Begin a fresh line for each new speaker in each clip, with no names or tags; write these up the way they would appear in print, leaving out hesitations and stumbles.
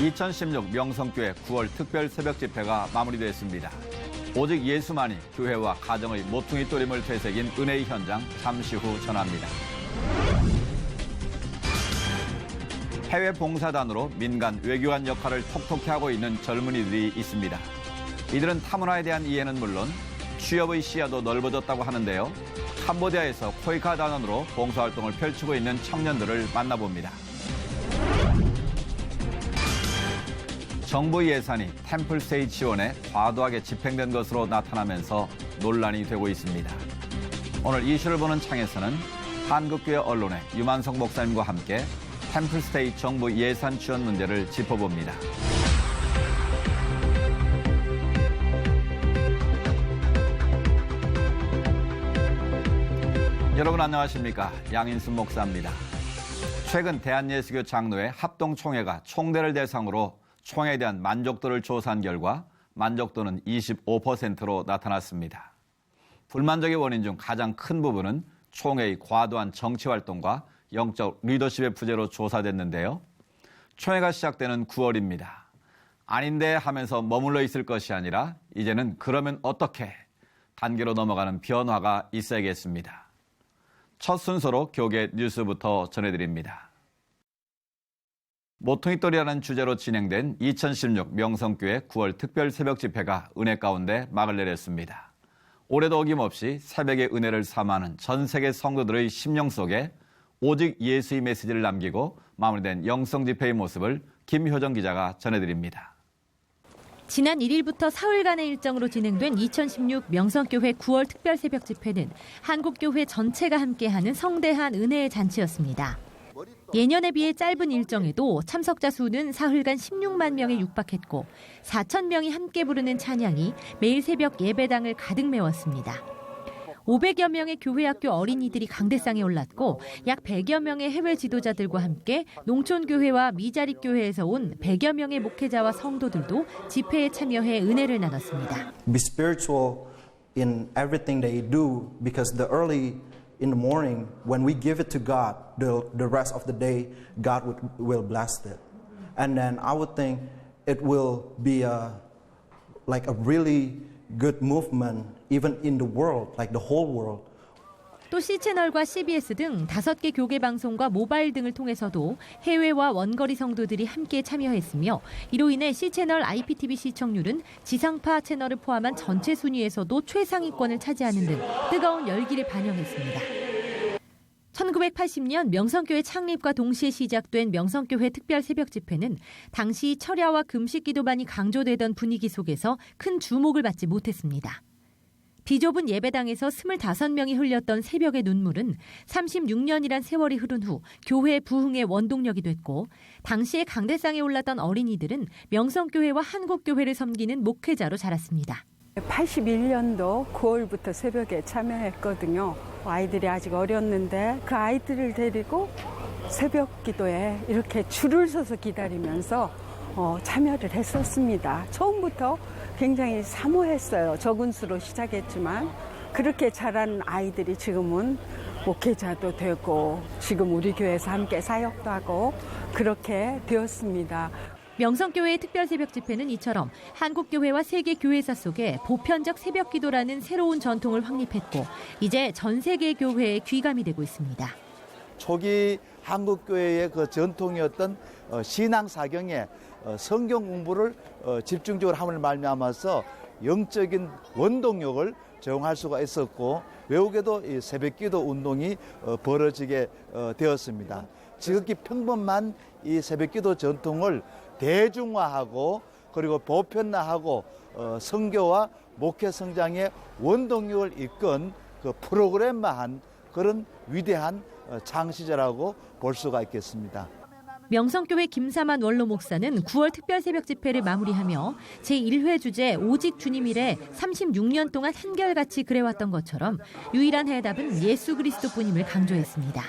2016 명성교회 9월 특별 새벽 집회가 마무리됐습니다. 오직 예수만이 교회와 가정의 모퉁이 또림을 되새긴 은혜의 현장 잠시 후 전합니다. 해외 봉사단으로 민간 외교관 역할을 톡톡히 하고 있는 젊은이들이 있습니다. 이들은 타문화에 대한 이해는 물론 취업의 시야도 넓어졌다고 하는데요. 캄보디아에서 코이카 단원으로 봉사활동을 펼치고 있는 청년들을 만나봅니다. 정부 예산이 템플스테이 지원에 과도하게 집행된 것으로 나타나면서 논란이 되고 있습니다. 오늘 이슈를 보는 창에서는 한국교회 언론의 유만석 목사님과 함께 템플스테이 정부 예산 지원 문제를 짚어봅니다. 여러분 안녕하십니까? 양인순 목사입니다. 최근 대한예수교 장로회 합동총회가 총대를 대상으로 총회에 대한 만족도를 조사한 결과 만족도는 25%로 나타났습니다. 불만족의 원인 중 가장 큰 부분은 총회의 과도한 정치활동과 영적 리더십의 부재로 조사됐는데요. 총회가 시작되는 9월입니다. 아닌데 하면서 머물러 있을 것이 아니라 이제는 그러면 어떻게 단계로 넘어가는 변화가 있어야겠습니다. 첫 순서로 교계 뉴스부터 전해드립니다. 모퉁이돌이라는 주제로 진행된 2016 명성교회 9월 특별 새벽 집회가 은혜 가운데 막을 내렸습니다. 올해도 어김없이 새벽의 은혜를 삼하는 전 세계 성도들의 심령 속에 오직 예수의 메시지를 남기고 마무리된 영성 집회의 모습을 김효정 기자가 전해드립니다.
지난 1일부터 사흘간의 일정으로 진행된 2016 명성교회 9월 특별 새벽 집회는 한국교회 전체가 함께하는 성대한 은혜의 잔치였습니다. 예년에 비해 짧은 일정에도 참석자 수는 사흘간 16만 명에 육박했고 4천 명이 함께 부르는 찬양이 매일 새벽 예배당을 가득 메웠습니다. 500여 명의 교회학교 어린이들이 강대상에 올랐고 약 100여 명의 해외 지도자들과 함께 농촌교회와 미자립교회에서 온 100여 명의 목회자와 성도들도 집회에 참여해 은혜를 나눴습니다.
Be spiritual in everything they do because the early in the morning when we give it to God, the rest of the day God will bless it. And then I would think it will be like a really good movement even in the world, like the whole world.
또 C채널과 CBS 등 5개 교계 방송과 모바일 등을 통해서도 해외와 원거리 성도들이 함께 참여했으며 이로 인해 C채널 IPTV 시청률은 지상파 채널을 포함한 전체 순위에서도 최상위권을 차지하는 등 뜨거운 열기를 반영했습니다. 1980년 명성교회 창립과 동시에 시작된 명성교회 특별 새벽 집회는 당시 철야와 금식 기도반이 강조되던 분위기 속에서 큰 주목을 받지 못했습니다. 비좁은 예배당에서 25명이 흘렸던 새벽의 눈물은 36년이란 세월이 흐른 후 교회 부흥의 원동력이 됐고 당시에 강대상에 올랐던 어린이들은 명성교회와 한국교회를 섬기는 목회자로 자랐습니다.
81년도 9월부터 새벽에 참여했거든요. 아이들이 아직 어렸는데 그 아이들을 데리고 새벽 기도에 이렇게 줄을 서서 기다리면서 참여를 했었습니다. 처음부터 굉장히 사모했어요. 적은 수로 시작했지만 그렇게 자란 아이들이 지금은 목회자도 되고 지금 우리 교회에서 함께 사역도 하고 그렇게 되었습니다.
명성교회의 특별 새벽 집회는 이처럼 한국교회와 세계 교회사 속에 보편적 새벽 기도라는 새로운 전통을 확립했고 이제 전 세계 교회에 귀감이 되고 있습니다.
초기 한국교회의 그 전통이었던 신앙사경에 성경 공부를 집중적으로 함을 말미암아서 영적인 원동력을 제공할 수가 있었고 외국에도 이 새벽기도 운동이 벌어지게 되었습니다. 지극히 평범한 이 새벽기도 전통을 대중화하고 그리고 보편화하고 선교와 목회 성장의 원동력을 이끈 그 프로그램화한 그런 위대한 창시자라고 볼 수가 있겠습니다.
명성교회 김사만 원로 목사는 9월 특별 새벽 집회를 마무리하며 제1회 주제 오직 주님 일에 36년 동안 한결같이 그래왔던 것처럼 유일한 해답은 예수 그리스도뿐임을 강조했습니다.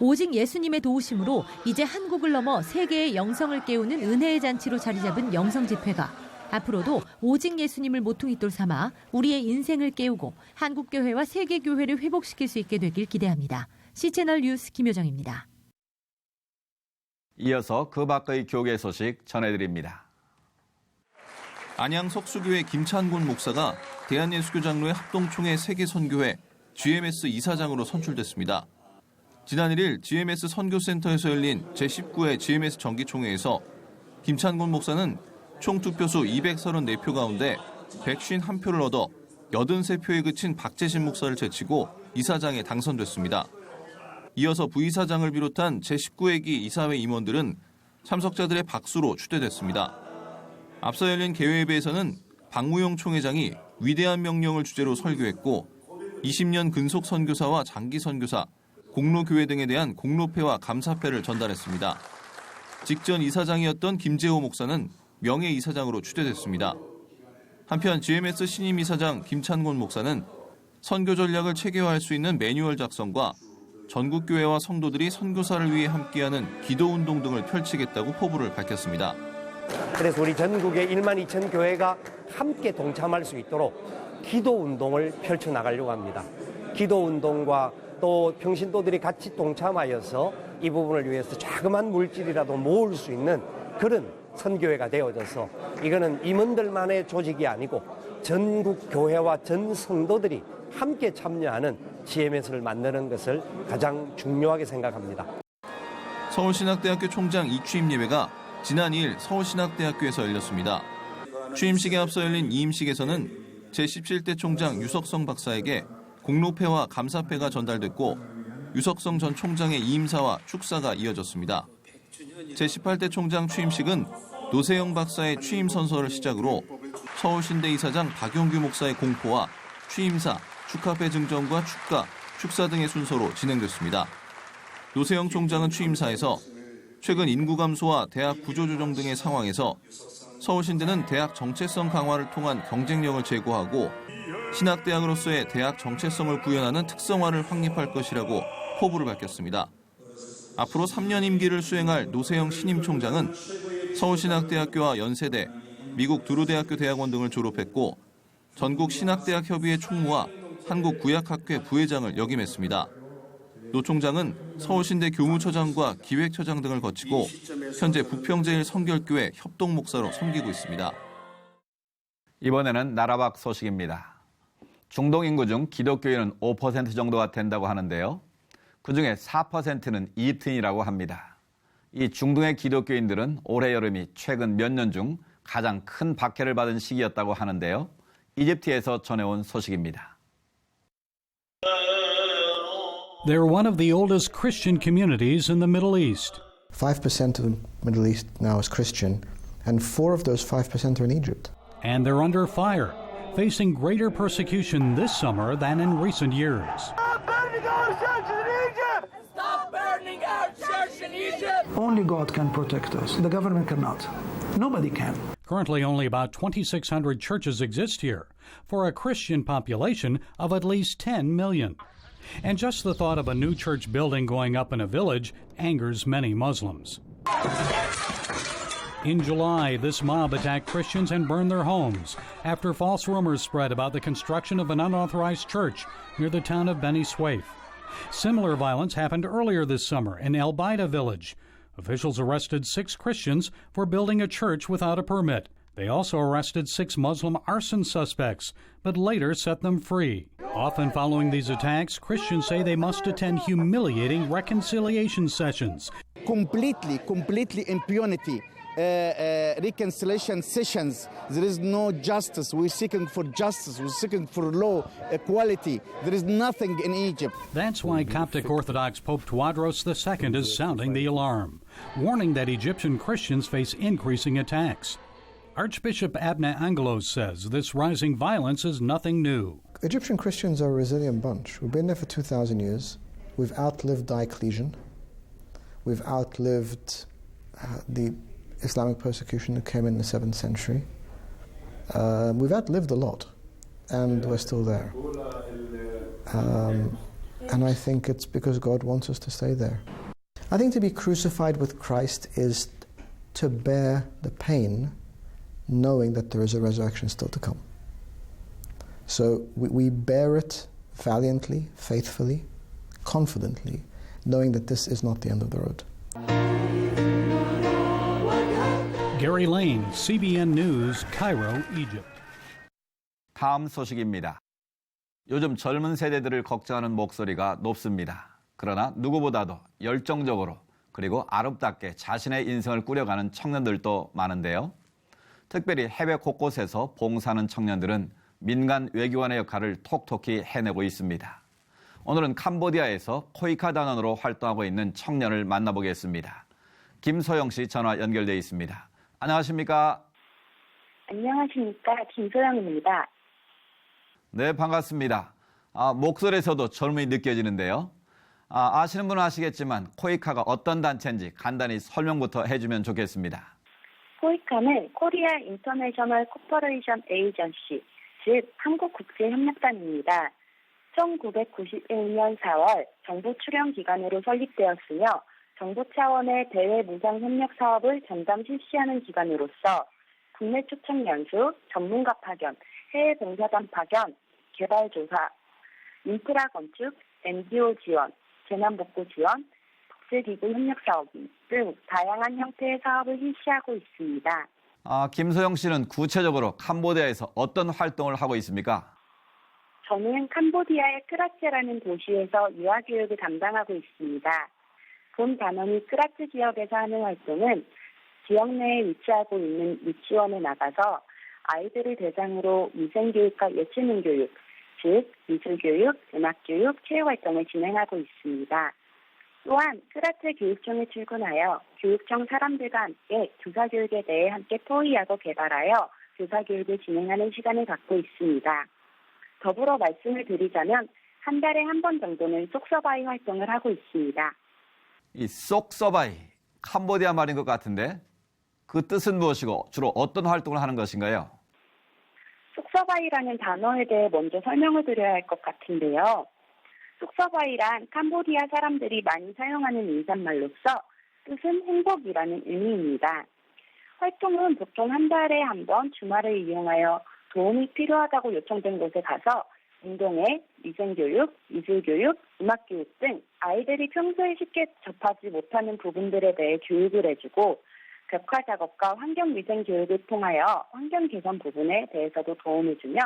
오직 예수님의 도우심으로 이제 한국을 넘어 세계의 영성을 깨우는 은혜의 잔치로 자리 잡은 영성 집회가 앞으로도 오직 예수님을 모퉁이돌 삼아 우리의 인생을 깨우고 한국교회와 세계교회를 회복시킬 수 있게 되길 기대합니다. C채널 뉴스 김효정입니다.
이어서 그 밖의 교계 소식 전해드립니다.
안양 석수교회 김찬곤 목사가 대한예수교장로회 합동총회 세계선교회 GMS 이사장으로 선출됐습니다. 지난 1일 GMS 선교센터에서 열린 제19회 GMS 정기총회에서 김찬곤 목사는 총 투표수 234표 가운데 151표를 얻어 83표에 그친 박재신 목사를 제치고 이사장에 당선됐습니다. 이어서 부이사장을 비롯한 제19회기 이사회 임원들은 참석자들의 박수로 추대됐습니다. 앞서 열린 개회회에서는 박무용 총회장이 위대한 명령을 주제로 설교했고 20년 근속 선교사와 장기 선교사, 공로교회 등에 대한 공로패와 감사패를 전달했습니다. 직전 이사장이었던 김재호 목사는 명예이사장으로 추대됐습니다. 한편 GMS 신임 이사장 김찬곤 목사는 선교 전략을 체계화할 수 있는 매뉴얼 작성과 전국 교회와 성도들이 선교사를 위해 함께하는 기도운동 등을 펼치겠다고 포부를 밝혔습니다.
그래서 우리 전국의 1만 2천 교회가 함께 동참할 수 있도록 기도운동을 펼쳐나가려고 합니다. 기도운동과 또 평신도들이 같이 동참하여서 이 부분을 위해서 자그마한 물질이라도 모을 수 있는 그런 선교회가 되어져서 이거는 임원들만의 조직이 아니고 전국 교회와 전 성도들이 함께 참여하는 GMS를 만드는 것을 가장 중요하게 생각합니다.
서울신학대학교 총장 이취임 예배가 지난 2일 서울신학대학교에서 열렸습니다. 취임식에 앞서 열린 이임식에서는 제17대 총장 유석성 박사에게 공로패와 감사패가 전달됐고 유석성 전 총장의 이임사와 축사가 이어졌습니다. 제18대 총장 취임식은 노세영 박사의 취임 선서를 시작으로 서울신대 이사장 박용규 목사의 공포와 취임사, 축하패 증정과 축가, 축사 등의 순서로 진행됐습니다. 노세영 총장은 취임사에서 최근 인구 감소와 대학 구조조정 등의 상황에서 서울신대는 대학 정체성 강화를 통한 경쟁력을 제고하고 신학대학으로서의 대학 정체성을 구현하는 특성화를 확립할 것이라고 포부를 밝혔습니다. 앞으로 3년 임기를 수행할 노세영 신임 총장은 서울신학대학교와 연세대, 미국 두루대학교 대학원 등을 졸업했고 전국 신학대학 협의회 총무와 한국구약학회 부회장을 역임했습니다. 노 총장은 서울신대 교무처장과 기획처장 등을 거치고 현재 부평제일성결교회 협동목사로 섬기고 있습니다.
이번에는 나라 밖 소식입니다. 중동 인구 중 기독교인은 5% 정도가 된다고 하는데요. 그중에 4%는 이집트인이라고 합니다. 이 중동의 기독교인들은 올해 여름이 최근 몇 년 중 가장 큰 박해를 받은 시기였다고 하는데요. 이집트에서 전해온 소식입니다.
They're one of the oldest Christian communities in the Middle East.
5% of the Middle East now is Christian, and 4 of those 5% are in Egypt.
And they're under fire, facing greater persecution this summer than in recent years.
Stop burning our churches in Egypt! Stop burning our church in Egypt!
Only God can protect us. The government cannot. Nobody can.
Currently, only about 2,600 churches exist here, for a Christian population of at least 10 million. And just the thought of a new church building going up in a village angers many Muslims. In July, this mob attacked Christians and burned their homes after false rumors spread about the construction of an unauthorized church near the town of Beni Suef. Similar violence happened earlier this summer in El Baida village. Officials arrested 6 Christians for building a church without a permit. They also arrested 6 Muslim arson suspects, but later set them free. Often following these attacks, Christians say they must attend humiliating reconciliation sessions.
Completely impunity. Reconciliation sessions. There is no justice. We're seeking for justice. We're seeking for law, equality. There is nothing in Egypt.
That's why Coptic Orthodox Pope Tawadros II is sounding the alarm, warning that Egyptian Christians face increasing attacks. Archbishop Abne Angelos says this rising violence is nothing new.
Egyptian Christians are a resilient bunch. We've been there for 2,000 years. We've outlived Diocletian. We've outlived the Islamic persecution that came in the 7th century. We've outlived a lot, and we're still there. And I think it's because God wants us to stay there. I think to be crucified with Christ is to bear the pain, knowing that there is a resurrection still to come. So we bear it valiantly, faithfully, confidently, knowing that this is not the end of the road.
Gary Lane, CBN News, Cairo, Egypt.
다음 소식입니다. 요즘 젊은 세대들을 걱정하는 목소리가 높습니다. 그러나 누구보다도 열정적으로 그리고 아름답게 자신의 인생을 꾸려가는 청년들도 많은데요. 특별히 해외 곳곳에서 봉사하는 청년들은 민간 외교관의 역할을 톡톡히 해내고 있습니다. 오늘은 캄보디아에서 코이카 단원으로 활동하고 있는 청년을 만나보겠습니다. 김소영 씨 전화 연결돼 있습니다. 안녕하십니까?
안녕하십니까? 김소영입니다.
네, 반갑습니다. 목소리에서도 젊음이 느껴지는데요. 아시는 분은 아시겠지만 코이카가 어떤 단체인지 간단히 설명부터 해주면 좋겠습니다.
코이카는 코리아 인터내셔널 코퍼레이션 에이전시, 즉 한국국제협력단입니다. 1991년 4월 정부 출연 기관으로 설립되었으며 정부 차원의 대외 무상 협력 사업을 전담 실시하는 기관으로서 국내 초청 연수, 전문가 파견, 해외 봉사단 파견, 개발 조사, 인프라 건축, NGO 지원, 재난복구 지원, 국제기구 협력 사업 등 다양한 형태의 사업을 실시하고 있습니다.
김소영 씨는 구체적으로 캄보디아에서 어떤 활동을 하고 있습니까?
저는 캄보디아의 크라체라는 도시에서 유아교육을 담당하고 있습니다. 본 단원이 크라체 지역에서 하는 활동은 지역 내에 위치하고 있는 유치원에 나가서 아이들을 대상으로 위생교육과 예체능 교육, 즉 미술교육, 음악교육, 체육활동을 진행하고 있습니다. 또한 크라체 교육청에 출근하여 교육청 사람들과 함께 교사교육에 대해 함께 토의하고 개발하여 교사교육을 진행하는 시간을 갖고 있습니다. 더불어 말씀을 드리자면 한 달에 한 번 정도는 쏙서바이 활동을 하고 있습니다.
이 쏙서바이, 캄보디아 말인 것 같은데 그 뜻은 무엇이고 주로 어떤 활동을 하는 것인가요?
쏙서바이라는 단어에 대해 먼저 설명을 드려야 할 것 같은데요. 쏙서바이란 캄보디아 사람들이 많이 사용하는 인사말로서 뜻은 행복이라는 의미입니다. 활동은 보통 한 달에 한 번 주말을 이용하여 도움이 필요하다고 요청된 곳에 가서 운동회, 위생교육, 미술교육, 음악교육 등 아이들이 평소에 쉽게 접하지 못하는 부분들에 대해 교육을 해주고 벽화 작업과 환경위생 교육을 통하여 환경 개선 부분에 대해서도 도움을 주며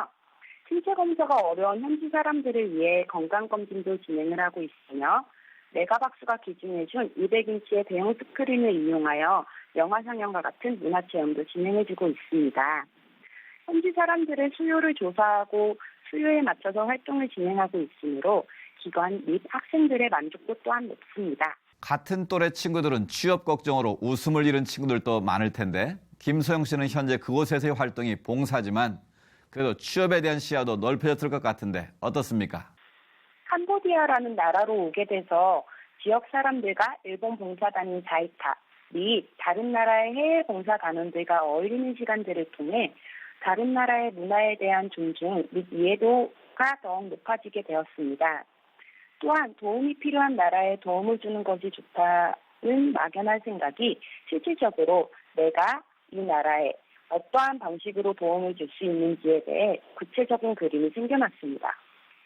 신체 검사가 어려운 현지 사람들을 위해 건강검진도 진행을 하고 있으며 메가박스가 기증해준 200인치의 대형 스크린을 이용하여 영화 상영과 같은 문화체험도 진행해주고 있습니다. 현지 사람들의 수요를 조사하고 수요에 맞춰서 활동을 진행하고 있으므로 기관 및 학생들의 만족도 또한 높습니다.
같은 또래 친구들은 취업 걱정으로 웃음을 잃은 친구들도 많을 텐데 김소영 씨는 현재 그곳에서의 활동이 봉사지만 그래도 취업에 대한 시야도 넓혀졌을 것 같은데 어떻습니까?
캄보디아라는 나라로 오게 돼서 지역 사람들과 일본 봉사단인 자이타 및 다른 나라의 해외 봉사단원들과 어울리는 시간들을 통해 다른 나라의 문화에 대한 존중 및 이해도가 더욱 높아지게 되었습니다. 또한 도움이 필요한 나라에 도움을 주는 것이 좋다는 막연한 생각이 실질적으로 내가 이 나라에 어떠한 방식으로 도움을 줄 수 있는지에 대해 구체적인 그림이 생겨났습니다.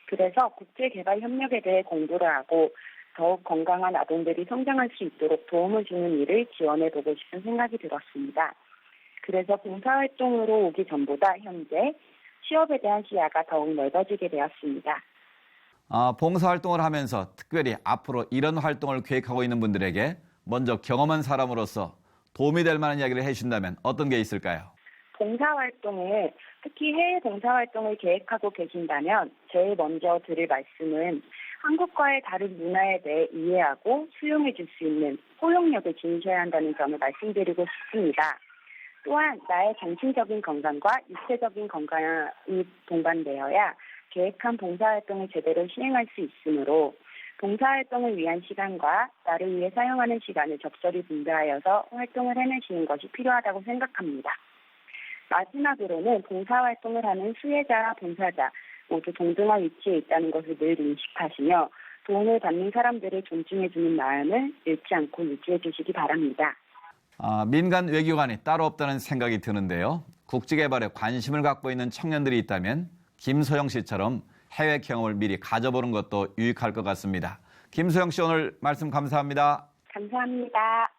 그래서 국제개발협력에 대해 공부를 하고 더욱 건강한 아동들이 성장할 수 있도록 도움을 주는 일을 지원해보고 싶은 생각이 들었습니다. 그래서 봉사활동으로 오기 전보다 현재 취업에 대한 시야가 더욱 넓어지게 되었습니다.
봉사활동을 하면서 특별히 앞으로 이런 활동을 계획하고 있는 분들에게 먼저 경험한 사람으로서 도움이 될 만한 이야기를 해주신다면 어떤 게 있을까요?
봉사활동을, 특히 해외 봉사활동을 계획하고 계신다면 제일 먼저 드릴 말씀은 한국과의 다른 문화에 대해 이해하고 수용해 줄 수 있는 포용력을 지니셔야 한다는 점을 말씀드리고 싶습니다. 또한 나의 정신적인 건강과 육체적인 건강이 동반되어야 계획한 봉사활동을 제대로 시행할 수 있으므로 봉사활동을 위한 시간과 나를 위해 사용하는 시간을 적절히 분배하여서 활동을 해내시는 것이 필요하다고 생각합니다. 마지막으로는 봉사활동을 하는 수혜자와 봉사자 모두 동등한 위치에 있다는 것을 늘 인식하시며 도움을 받는 사람들을 존중해주는 마음을 잃지 않고 유지해 주시기 바랍니다.
민간 외교관이 따로 없다는 생각이 드는데요. 국제개발에 관심을 갖고 있는 청년들이 있다면 김소영 씨처럼 해외 경험을 미리 가져보는 것도 유익할 것 같습니다. 김소영 씨 오늘 말씀 감사합니다.
감사합니다.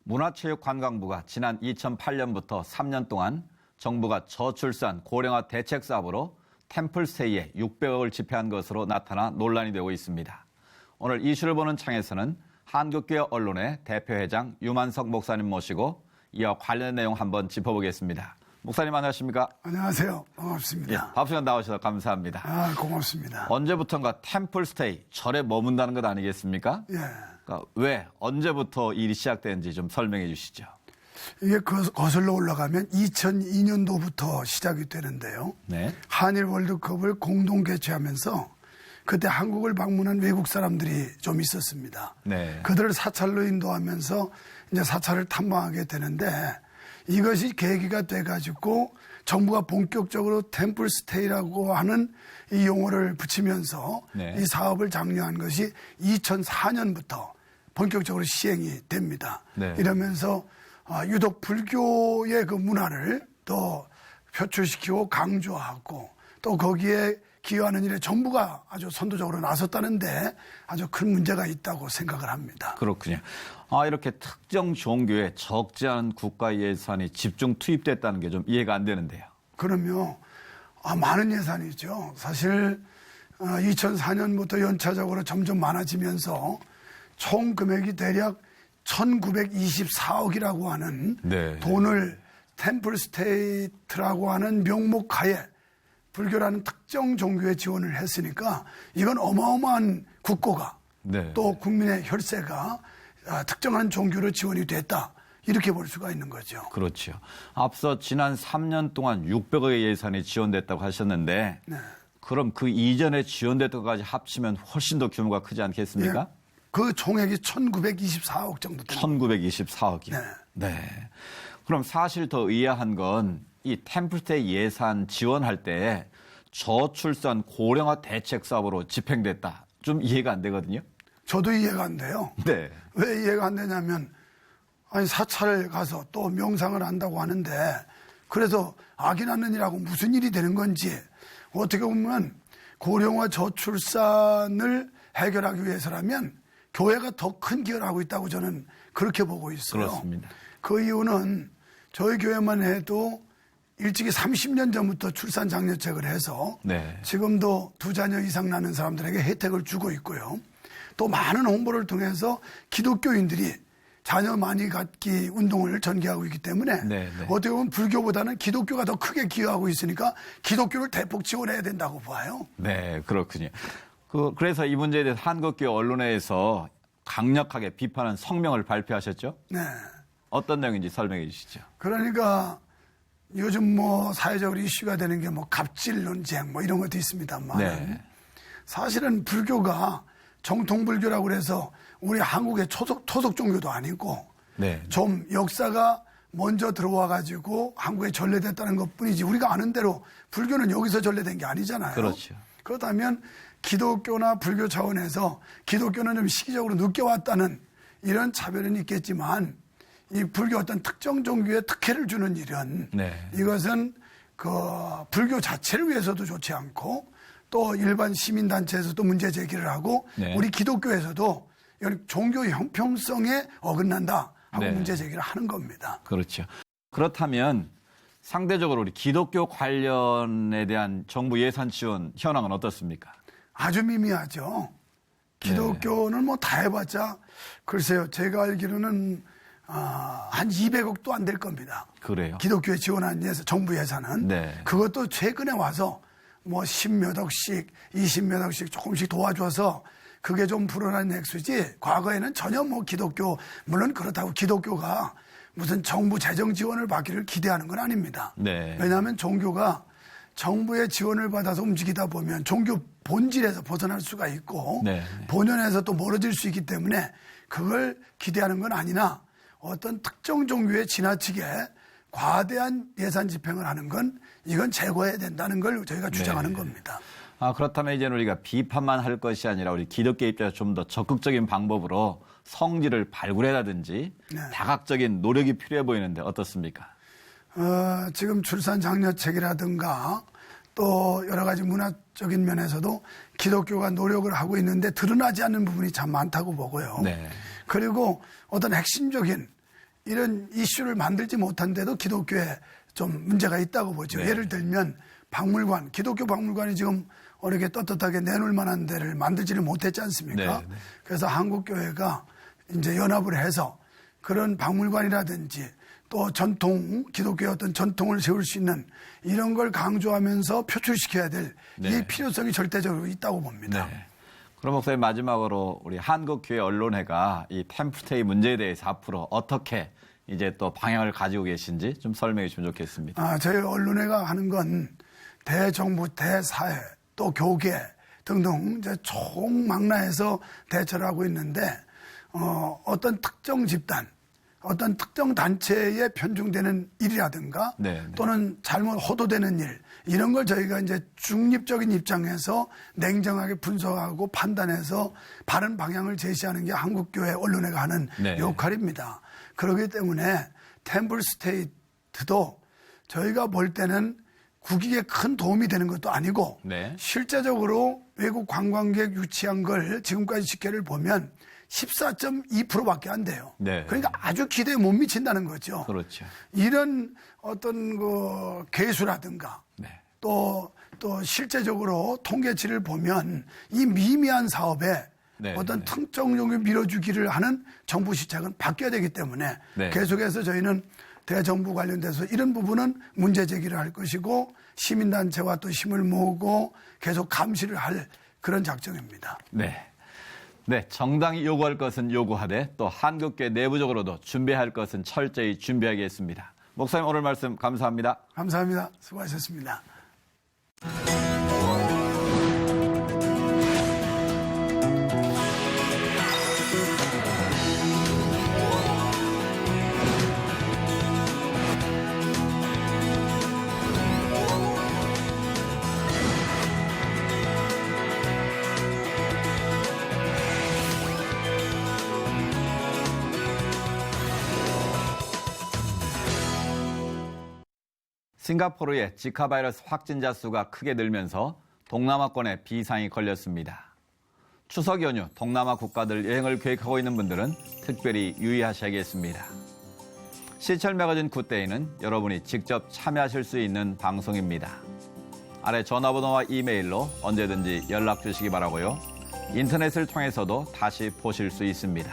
문화체육관광부가 지난 2008년부터 3년 동안 정부가 저출산 고령화 대책 사업으로 템플스테이에 600억을 지폐한 것으로 나타나 논란이 되고 있습니다. 오늘 이슈를 보는 창에서는 한국교회 언론의 대표회장 유만석 목사님 모시고 이와 관련 내용 한번 짚어보겠습니다. 목사님 안녕하십니까?
안녕하세요. 반갑습니다.
예, 밥시간 나오셔서 감사합니다.
아, 고맙습니다.
언제부턴가 템플스테이, 절에 머문다는 것 아니겠습니까?
예.
그러니까 왜, 언제부터 일이 시작되는지 좀 설명해 주시죠.
이게 거슬러 올라가면 2002년도부터 시작이 되는데요.
네.
한일 월드컵을 공동 개최하면서 그때 한국을 방문한 외국 사람들이 좀 있었습니다.
네.
그들을 사찰로 인도하면서 이제 사찰을 탐방하게 되는데 이것이 계기가 돼가지고 정부가 본격적으로 템플스테이라고 하는 이 용어를 붙이면서
네.
이 사업을 장려한 것이 2004년부터 본격적으로 시행이 됩니다.
네.
이러면서 유독 불교의 그 문화를 또 표출시키고 강조하고 또 거기에 기여하는 일에 정부가 아주 선도적으로 나섰다는데 아주 큰 문제가 있다고 생각을 합니다.
그렇군요. 이렇게 특정 종교에 적지 않은 국가 예산이 집중 투입됐다는 게 좀 이해가 안 되는데요.
그러면 많은 예산이죠. 사실 2004년부터 연차적으로 점점 많아지면서 총 금액이 대략 1924억이라고 하는
네.
돈을 템플스테이트라고 하는 명목하에 불교라는 특정 종교에 지원을 했으니까 이건 어마어마한 국고가
네.
또 국민의 혈세가 특정한 종교로 지원이 됐다. 이렇게 볼 수가 있는 거죠.
그렇죠. 앞서 지난 3년 동안 600억의 예산이 지원됐다고 하셨는데
네.
그럼 그 이전에 지원됐던 것까지 합치면 훨씬 더 규모가 크지 않겠습니까?
예. 그 총액이 1924억 정도 됩니다.
1924억이요.
네.
네. 그럼 사실 더 의아한 건 이 템플스테이 예산 지원할 때 저출산 고령화 대책 사업으로 집행됐다. 좀 이해가 안 되거든요.
저도 이해가 안 돼요.
네.
왜 이해가 안 되냐면 사찰을 가서 또 명상을 한다고 하는데 그래서 아기 낳느니라고 무슨 일이 되는 건지 어떻게 보면 고령화 저출산을 해결하기 위해서라면 교회가 더 큰 기여를 하고 있다고 저는 그렇게 보고 있어요.
그렇습니다.
그 이유는 저희 교회만 해도 일찍이 30년 전부터 출산 장려책을 해서
네.
지금도 2자녀 이상 낳는 사람들에게 혜택을 주고 있고요. 또 많은 홍보를 통해서 기독교인들이 자녀 많이 갖기 운동을 전개하고 있기 때문에
네, 네.
어떻게 보면 불교보다는 기독교가 더 크게 기여하고 있으니까 기독교를 대폭 지원해야 된다고 봐요.
네, 그렇군요. 그래서 이 문제에 대해서 한국교회 언론회에서 강력하게 비판한 성명을 발표하셨죠?
네.
어떤 내용인지 설명해 주시죠.
그러니까 요즘 사회적으로 이슈가 되는 게 갑질 논쟁 이런 것도 있습니다만
네.
사실은 불교가 정통불교라고 그래서 우리 한국의 토속 종교도 아니고
네.
좀 역사가 먼저 들어와 가지고 한국에 전래됐다는 것뿐이지 우리가 아는 대로 불교는 여기서 전래된 게 아니잖아요.
그렇죠.
그렇다면 기독교나 불교 차원에서 기독교는 좀 시기적으로 늦게 왔다는 이런 차별은 있겠지만 이 불교 어떤 특정 종교에 특혜를 주는 일은
네.
이것은 그 불교 자체를 위해서도 좋지 않고 또 일반 시민단체에서도 문제 제기를 하고
네.
우리 기독교에서도 이건 종교 형평성에 어긋난다 하고
네.
문제 제기를 하는 겁니다.
그렇죠. 그렇다면 상대적으로 우리 기독교 관련에 대한 정부 예산 지원 현황은 어떻습니까?
아주 미미하죠. 기독교는 다 해봤자 글쎄요. 제가 알기로는 한 200억도 안 될 겁니다.
그래요.
기독교에 지원한 정부 예산은.
네.
그것도 최근에 와서 10몇 억씩, 20몇 억씩 조금씩 도와줘서 그게 좀 불어난 액수지 과거에는 전혀 기독교, 물론 그렇다고 기독교가 무슨 정부 재정 지원을 받기를 기대하는 건 아닙니다.
네.
왜냐하면 종교가 정부의 지원을 받아서 움직이다 보면 종교 본질에서 벗어날 수가 있고
네.
본연에서 또 멀어질 수 있기 때문에 그걸 기대하는 건 아니나 어떤 특정 종교에 지나치게 과대한 예산 집행을 하는 건 이건 제거해야 된다는 걸 저희가 주장하는
네.
겁니다.
그렇다면 이제는 우리가 비판만 할 것이 아니라 우리 기독교 입장에서 좀 더 적극적인 방법으로 성질을 발굴해라든지
네.
다각적인 노력이 필요해 보이는데 어떻습니까?
지금 출산 장려책이라든가 또 여러 가지 문화적인 면에서도 기독교가 노력을 하고 있는데 드러나지 않는 부분이 참 많다고 보고요.
네.
그리고 어떤 핵심적인 이런 이슈를 만들지 못한데도 기독교에 좀 문제가 있다고 보죠.
네.
예를 들면 박물관, 기독교 박물관이 지금 이렇게 떳떳하게 내놓을 만한 데를 만들지를 못했지 않습니까?
네.
그래서 한국교회가 이제 연합을 해서 그런 박물관이라든지 또 전통, 기독교의 어떤 전통을 세울 수 있는 이런 걸 강조하면서 표출시켜야 될 이
네.
필요성이 절대적으로 있다고 봅니다.
네. 그럼 목사님 마지막으로 우리 한국교회 언론회가 이 템플스테이 문제에 대해서 앞으로 어떻게 이제 또 방향을 가지고 계신지 좀 설명해 주시면 좋겠습니다.
저희 언론회가 하는 건 대정부, 대사회, 또 교계 등등 이제 총망라해서 대처를 하고 있는데 어떤 특정 집단, 어떤 특정 단체에 편중되는 일이라든가
네.
또는 잘못 호도되는 일 이런 걸 저희가 이제 중립적인 입장에서 냉정하게 분석하고 판단해서 바른 방향을 제시하는 게 한국교회 언론회가 하는
네.
역할입니다. 그렇기 때문에 템플 스테이트도 저희가 볼 때는 국익에 큰 도움이 되는 것도 아니고
네.
실제적으로 외국 관광객 유치한 걸 지금까지 집계를 보면 14.2%밖에 안 돼요.
네.
그러니까 아주 기대에 못 미친다는 거죠.
그렇죠.
이런 어떤 그 개수라든가
네.
또 실제적으로 통계치를 보면 이 미미한 사업에
네.
어떤 특정용을 밀어주기를 하는 정부 시책은 바뀌어야 되기 때문에
네.
계속해서 저희는 대정부 관련돼서 이런 부분은 문제 제기를 할 것이고 시민단체와 또 힘을 모으고 계속 감시를 할 그런 작정입니다.
네. 네, 정당이 요구할 것은 요구하되 또 한국교회 내부적으로도 준비할 것은 철저히 준비하겠습니다. 목사님 오늘 말씀 감사합니다.
감사합니다. 수고하셨습니다.
싱가포르의 지카 바이러스 확진자 수가 크게 늘면서 동남아권에 비상이 걸렸습니다. 추석 연휴 동남아 국가들 여행을 계획하고 있는 분들은 특별히 유의하셔야겠습니다. 시철 매거진 굿데이는 여러분이 직접 참여하실 수 있는 방송입니다. 아래 전화번호와 이메일로 언제든지 연락 주시기 바라고요. 인터넷을 통해서도 다시 보실 수 있습니다.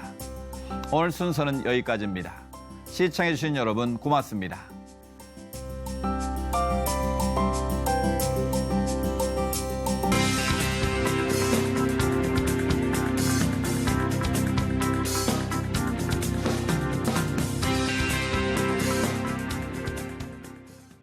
오늘 순서는 여기까지입니다. 시청해주신 여러분 고맙습니다.